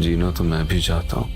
जीना तो मैं भी चाहता हूँ।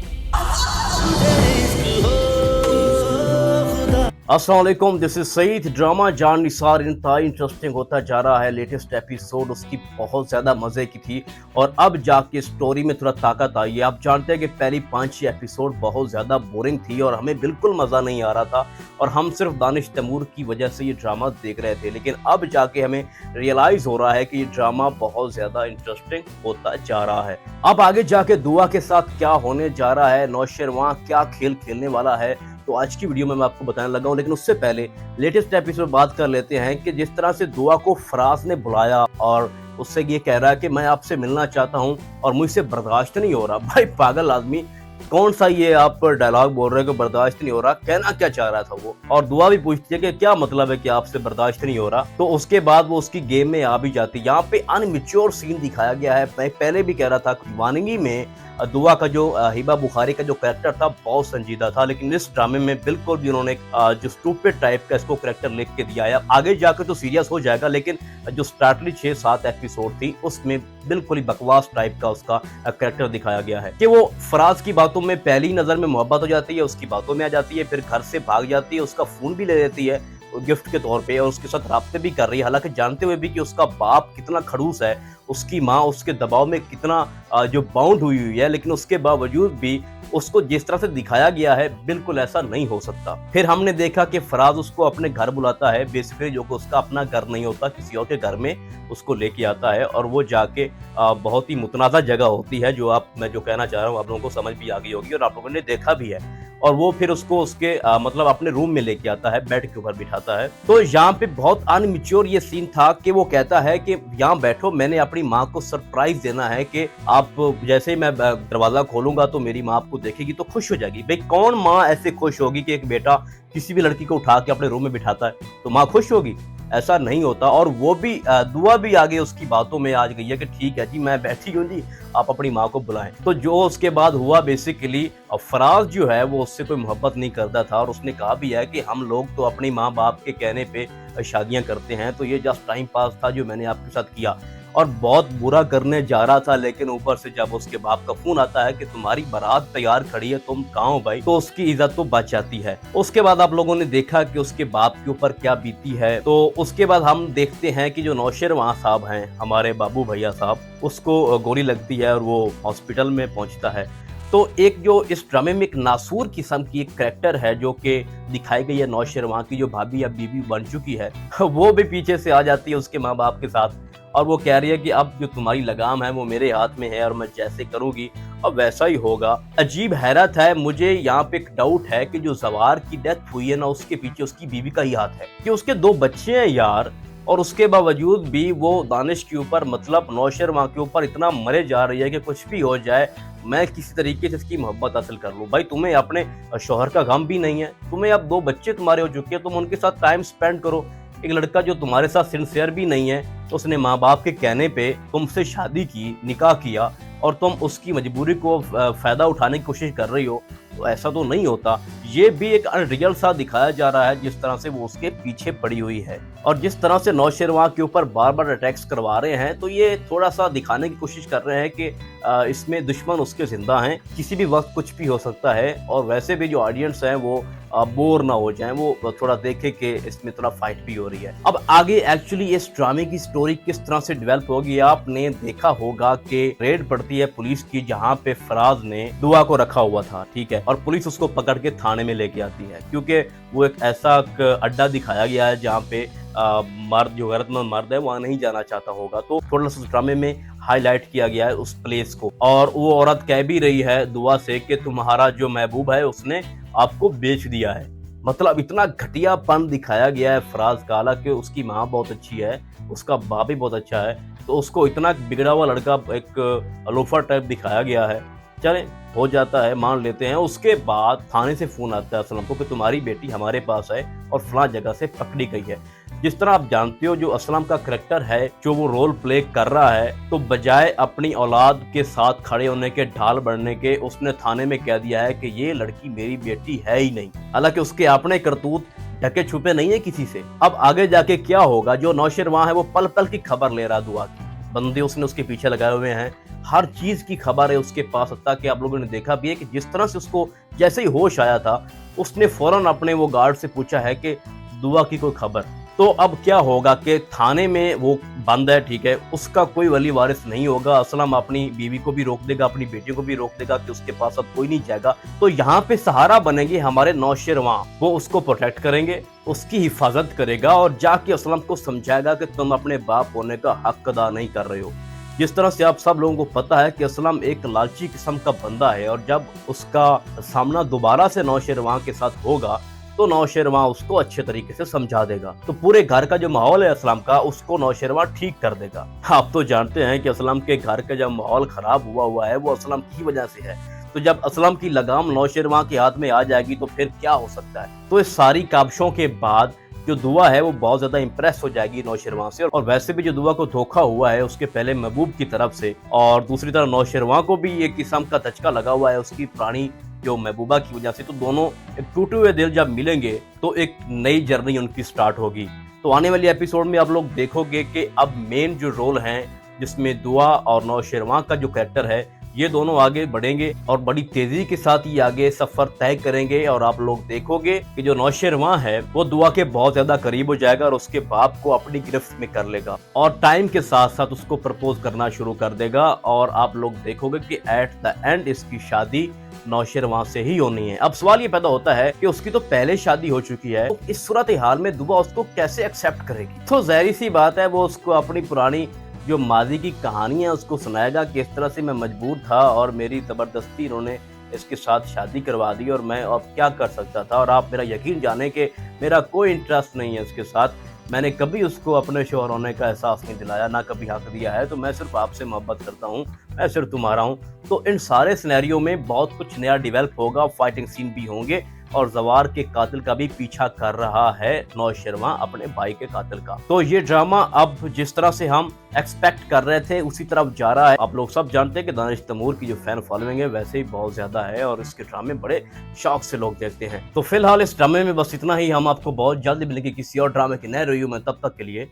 अस्सलाम वालेकुम, दिस इज सईद। ड्रामा जान निसार इंतहाई इंटरेस्टिंग होता जा रहा है। लेटेस्ट एपिसोड उसकी बहुत ज़्यादा मज़े की थी और अब जाके स्टोरी में थोड़ा ताकत आई है। आप जानते हैं कि पहली 5-6 एपिसोड बहुत ज़्यादा बोरिंग थी और हमें बिल्कुल मज़ा नहीं आ रहा था और हम सिर्फ दानिश तैमूर की वजह से ये ड्रामा देख रहे थे। लेकिन अब जाके हमें रियलाइज़ हो रहा है कि ये ड्रामा बहुत ज़्यादा इंटरेस्टिंग होता जा रहा है। अब आगे जाके दुआ के साथ क्या होने जा रहा है, नौशेरवां क्या खेल खेलने वाला है, तो आज की वीडियो में मैं आपको बताने लगा हूं। लेकिन उससे पहले लेटेस्ट एपिसोड बात कर लेते हैं कि जिस तरह से दुआ को फराज ने बुलाया और उससे ये कह रहा है कि मैं आपसे मिलना चाहता हूं और मुझसे बर्दाश्त नहीं हो रहा। भाई पागल आदमी, कौन सा ये आप डायलॉग बोल रहे हो कि बर्दाश्त नहीं हो रहा? कहना क्या चाह रहा था वो? और दुआ भी पूछती है कि क्या मतलब है कि आपसे बर्दाश्त नहीं हो रहा। तो उसके बाद वो उसकी गेम में आ भी जाती है। यहाँ पे अनमिच्योर सीन दिखाया गया है। मैं पहले भी कह रहा था दीवानगी में दुआ का जो हिबा बुखारी का जो कैरेक्टर था बहुत संजीदा था, लेकिन इस ड्रामे में बिल्कुल भी उन्होंने जो स्टूपिड टाइप का इसको कैरेक्टर लिख के दिया है। आगे जाकर तो सीरियस हो जाएगा, लेकिन जो स्टार्टली 6-7 एपिसोड थी उसमें बिल्कुल ही बकवास टाइप का उसका कैरेक्टर दिखाया गया है कि वो फराज की बातों में पहली नजर में मोहब्बत हो जाती है, उसकी बातों में आ जाती है, फिर घर से भाग जाती है, उसका फोन भी ले लेती है गिफ्ट के तौर पे और उसके साथ राब्ते भी कर रही है, हालांकि जानते हुए भी कि उसका बाप कितना खड़ूस है, उसकी माँ उसके दबाव में कितना जो बाउंड हुई हुई है। लेकिन उसके बावजूद भी उसको जिस तरह से दिखाया गया है बिल्कुल ऐसा नहीं हो सकता। फिर हमने देखा कि फराज उसको अपने घर बुलाता है, बेसिकली जो कि उसका अपना घर नहीं होता, किसी और के घर में उसको लेके आता है और वो जाके बहुत ही मुतनाज़ा जगह होती है, जो मैं जो कहना चाह रहा हूँ आप लोगों को समझ भी आ गई होगी और आप लोगों ने देखा भी है। और वो फिर उसको उसके मतलब अपने रूम में लेके आता है, बेड के ऊपर बिठाता है। तो यहाँ पे बहुत अनमिच्योर ये सीन था कि वो कहता है कि यहाँ बैठो, मैंने अपनी माँ को सरप्राइज देना है कि आप जैसे ही मैं दरवाजा खोलूंगा तो मेरी माँ आपको देखेगी तो खुश हो जाएगी। भाई कौन माँ ऐसे खुश होगी कि एक बेटा किसी भी लड़की को उठा के अपने रूम में बिठाता है तो माँ खुश होगी? ऐसा नहीं होता। और वो भी दुआ भी आगे उसकी बातों में आज गई है कि ठीक है जी, मैं बैठी हूँ जी, आप अपनी माँ को बुलाएं। तो जो उसके बाद हुआ बेसिकली, फराज जो है वो उससे कोई मोहब्बत नहीं करता था और उसने कहा भी है कि हम लोग तो अपनी माँ बाप के कहने पे शादियां करते हैं, तो ये जस्ट टाइम पास था जो मैंने आपके साथ किया। और बहुत बुरा करने जा रहा था, लेकिन ऊपर से जब उसके बाप का फोन आता है कि तुम्हारी बारात तैयार खड़ी है, तुम कहाँ हो भाई, तो उसकी इज्जत तो बच जाती है। उसके बाद आप लोगों ने देखा कि उसके बाप के ऊपर क्या बीती है। तो उसके बाद हम देखते हैं कि जो नौशेरवां साहब हैं, हमारे बाबू भैया साहब, उसको गोली लगती है और वो हॉस्पिटल में पहुंचता है। तो एक जो इस ड्रामे में एक नासूर किस्म की एक कैरेक्टर है जो कि दिखाई गई है नौशेरवां की, जो भाभी या बीवी बन चुकी है, वो भी पीछे से आ जाती है उसके माँ बाप के साथ और वो कह रही है कि अब जो तुम्हारी लगाम है वो मेरे हाथ में है और मैं जैसे करूंगी अब वैसा ही होगा। अजीब हैरत है। मुझे यहाँ पे एक डाउट है कि जो जवार की डेथ हुई है ना, उसके पीछे उसकी बीवी का ही हाथ है कि उसके 2 बच्चे हैं यार, और उसके बावजूद भी वो दानिश के ऊपर मतलब नौशेरवां के ऊपर इतना मरे जा रही है कि कुछ भी हो जाए मैं किसी तरीके से इसकी मोहब्बत हासिल कर लूं। भाई तुम्हें अपने शौहर का गम भी नहीं है, तुम्हें अब 2 बच्चे तुम्हारे हो चुके हैं, तुम उनके साथ टाइम स्पेंड करो। एक लड़का जो तुम्हारे साथ सिंसियर भी नहीं है, उसने माँ बाप के कहने पे तुमसे शादी की, निकाह किया और तुम उसकी मजबूरी को फायदा उठाने की कोशिश कर रही हो, तो ऐसा तो नहीं होता। ये भी एक अनरियल सा दिखाया जा रहा है जिस तरह से वो उसके पीछे पड़ी हुई है और जिस तरह से नौशेरवां के ऊपर बार बार अटैक्स करवा रहे हैं, तो ये थोड़ा सा दिखाने की कोशिश कर रहे हैं कि इसमें दुश्मन उसके जिंदा हैं, किसी भी वक्त कुछ भी हो सकता है। और वैसे भी जो ऑडियंस हैं वो बोर ना हो जाएं, वो थोड़ा देखे कि इसमें थोड़ा फाइट भी हो रही है। अब आगे एक्चुअली इस ड्रामे की स्टोरी किस तरह से डेवलप होगी, आपने देखा होगा कि रेड पड़ती है पुलिस की जहां पे फराज ने दुआ को रखा हुआ था, ठीक है, और पुलिस उसको पकड़ के थाने में लेके आती है क्योंकि वो एक ऐसा अड्डा दिखाया गया है जहाँ पे मर्द, जो गैरतमंद मर्द है, वहाँ नहीं जाना चाहता होगा। तो थोड़ा सा ड्रामे में हाईलाइट किया गया है उस प्लेस को। और वो औरत कह भी रही है दुआ से कि तुम्हारा जो महबूब है उसने आपको बेच दिया है। मतलब इतना घटियापन दिखाया गया है फराज का। हालांकि उसकी माँ बहुत अच्छी है, उसका बाप भी बहुत अच्छा है, तो उसको इतना बिगड़ा हुआ लड़का एक लोफर टाइप दिखाया गया है। चले हो जाता है, मान लेते हैं। उसके बाद थाने से फोन आता है असलम को कि तुम्हारी बेटी हमारे पास है और फलां जगह से पकड़ी गई है। जिस तरह आप जानते हो जो असलम का करैक्टर है, जो वो रोल प्ले कर रहा है, तो बजाय अपनी औलाद के साथ खड़े होने के, ढाल बढ़ने के, उसने थाने में कह दिया है कि ये लड़की मेरी बेटी है ही नहीं। हालांकि उसके अपने करतूत ढके छुपे नहीं है किसी से। अब आगे जाके क्या होगा, जो नौशेरवां है वो पल पल की खबर ले रहा दुआ की। बंदे उसने उसके पीछे लगाए हुए हैं, हर चीज़ की खबर है उसके पास। हत्ता कि आप लोगों ने देखा भी है कि जिस तरह से उसको जैसे ही होश आया था, उसने फ़ौरन अपने वो गार्ड से पूछा है कि दुआ की कोई खबर। तो अब क्या होगा कि थाने में वो बंद है, ठीक है, उसका कोई वली वारिस नहीं होगा। असलम अपनी बीवी को भी रोक देगा, अपनी बेटियों को भी रोक देगा कि उसके पास अब कोई नहीं जाएगा। तो यहाँ पे सहारा बनेंगे हमारे नौशेरवां, वो उसको प्रोटेक्ट करेंगे, उसकी हिफाजत करेगा और जाके असलम को समझाएगा कि तुम अपने बाप होने का हक अदा नहीं कर रहे हो। जिस तरह से आप सब लोगों को पता है कि असलम एक लालची किस्म का बंदा है, और जब उसका सामना दोबारा से नौशेरवां के साथ होगा तो नौशेरवां उसको अच्छे तरीके से समझा देगा। तो पूरे घर का जो माहौल है असलम का, उसको नौशेरवां ठीक कर देगा। आप तो जानते हैं कि असलम के घर का जब माहौल खराब हुआ है वो असलम की वजह से है। तो जब असलम की लगाम नौशेरवां के हाथ में आ जाएगी तो फिर क्या हो सकता है। तो इस सारी काबशों के बाद जो दुआ है वो बहुत ज्यादा इंप्रेस हो जाएगी नौशेरवां से, और वैसे भी जो दुआ को धोखा हुआ है उसके पहले महबूब की तरफ से, और दूसरी तरफ नौशेरवां को भी एक किस्म का धचका लगा हुआ है उसकी पुरानी जो महबूबा की वजह से। तो दोनों एक टूटे हुए दिल जब मिलेंगे तो एक नई जर्नी उनकी स्टार्ट होगी। तो आने वाली एपिसोड में आप लोग देखोगे कि अब मेन जो रोल हैं जिसमें दुआ और नौशेरवां का जो कैरेक्टर है, ये दोनों आगे बढ़ेंगे और बड़ी तेजी के साथ ही आगे सफर तय करेंगे। और आप लोग देखोगे कि जो नौशेरवां है वो दुआ के बहुत ज्यादा करीब हो जाएगा और उसके बाप को अपनी गिरफ्त में कर लेगा और टाइम के साथ साथ उसको प्रपोज करना शुरू कर देगा। और आप लोग देखोगे कि एट द एंड इसकी शादी नौशेरवां से ही होनी है। अब सवाल ये पैदा होता है कि उसकी तो पहले शादी हो चुकी है, तो इस सूरत हाल में दुआ उसको कैसे एक्सेप्ट करेगी। तो जाहिर सी बात है वो उसको अपनी पुरानी जो माजी की कहानी है उसको सुनाएगा कि इस तरह से मैं मजबूर था और मेरी ज़बरदस्ती इन्होंने इसके साथ शादी करवा दी और मैं अब क्या कर सकता था, और आप मेरा यकीन जाने कि मेरा कोई इंटरेस्ट नहीं है इसके साथ, मैंने कभी उसको अपने शौहर होने का एहसास नहीं दिलाया, ना कभी हक दिया है, तो मैं सिर्फ आपसे मोहब्बत करता हूँ, मैं सिर्फ तुम्हारा हूँ। तो इन सारे सिनेरियो में बहुत कुछ नया डेवलप होगा, फाइटिंग सीन भी होंगे और जवार के कातिल का भी पीछा कर रहा है नौशेरवां अपने भाई के कातिल का। तो ये ड्रामा अब जिस तरह से हम एक्सपेक्ट कर रहे थे उसी तरफ जा रहा है। आप लोग सब जानते हैं कि दानिश तैमूर की जो फैन फॉलोइंग है वैसे ही बहुत ज्यादा है और इसके ड्रामे बड़े शौक से लोग देखते हैं। तो फिलहाल इस ड्रामे में बस इतना ही। हम आपको बहुत जल्द मिलेंगे किसी और ड्रामे के नए रिव्यू में। तब तक के लिए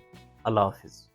अल्लाह हाफिज।